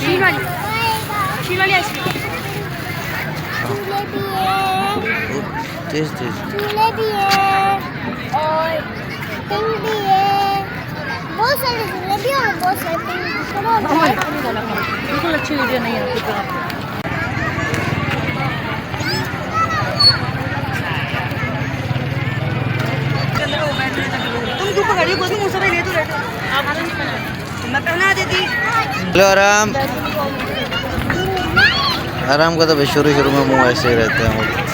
शील वाली आइसक्रीम। तेज तेज झूले भी है और पिंग भी है, बहुत सारे झूले भी और बहुत सारे पिंग। बिल्कुल अच्छी वीडियो नहीं है। तुम धूप पकड़ी को तुम मुझसे ले तो रहते मैं पहना देती। हेलो आराम आराम का तो भाई शुरू शुरू में मुँह ऐसे ही रहते हैं।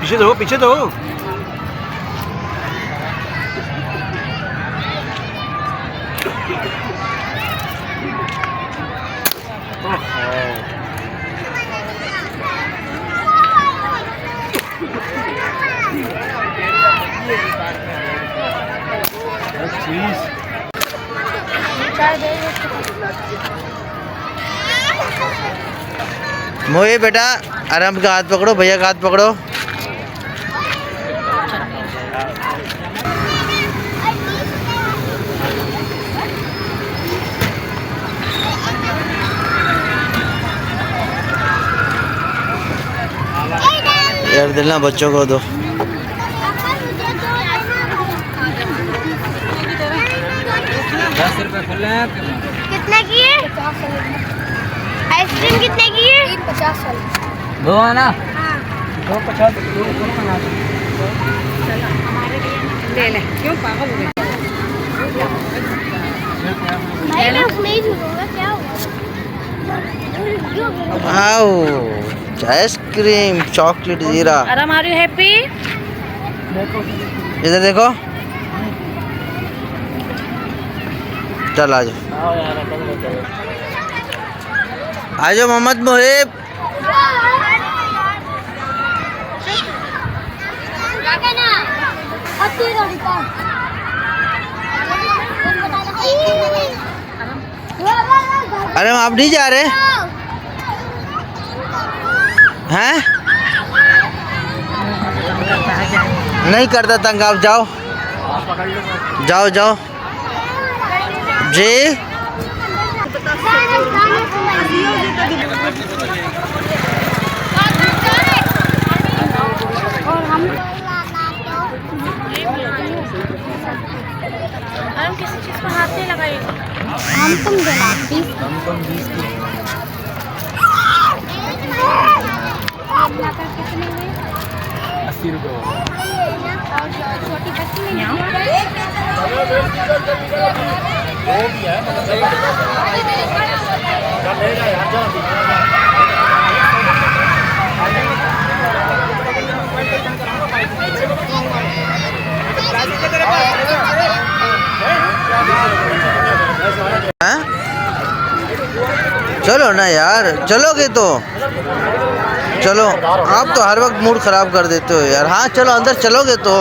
पीछे दो पीछे दो। मोए बेटा आराम का हाथ पकड़ो, भैया का हाथ पकड़ो। यार दिलना बच्चों को दो। कितने की है आइसक्रीम? कितने की है? 50 वाली। दो आना। हाँ 250 ले ले। क्यों पागल हो गए? भाई मैं उसमें ही झूलूंगा, क्या हुआ? आओ आइसक्रीम चॉकलेट जीरा। आराम आर यू हैप्पी? इधर देखो। चल आ जाओ आ जाओ मोहम्मद मोहिब। अरे आप नहीं जा रहे हैं? नहीं करता तंग, आप जाओ जाओ जाओ जी। हम किसी चीज को हाथ नहीं लगाएंगे। हम तुम देना 20 कितने में 80 रुपये और छोटी बच्ची में हैं? चलो ना यार, चलोगे तो चलो। आप तो हर वक्त मूड खराब कर देते हो यार। हाँ चलो, अंदर चलोगे तो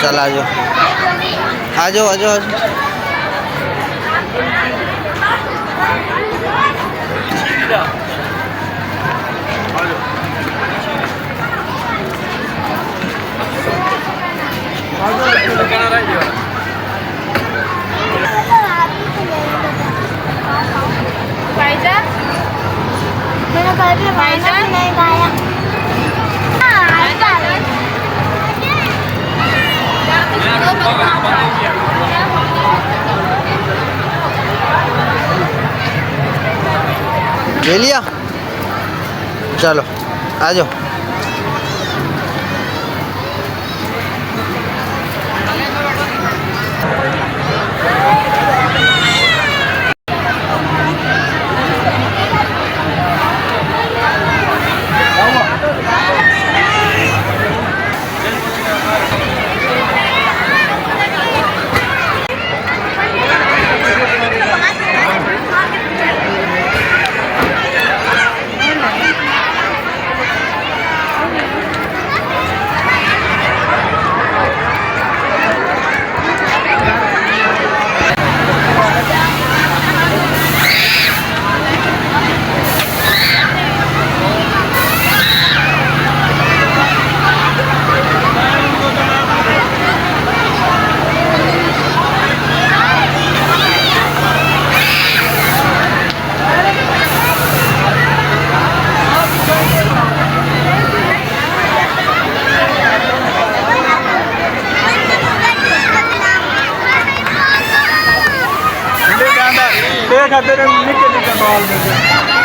चल आ जाओ, आ जाओ, आ जाओ, आ जाओ। भाईजान मेरा घर पे भाईजान नहीं गाया। ले लिया, चलो आ जाओ। देखा तेरे निके निके बाल में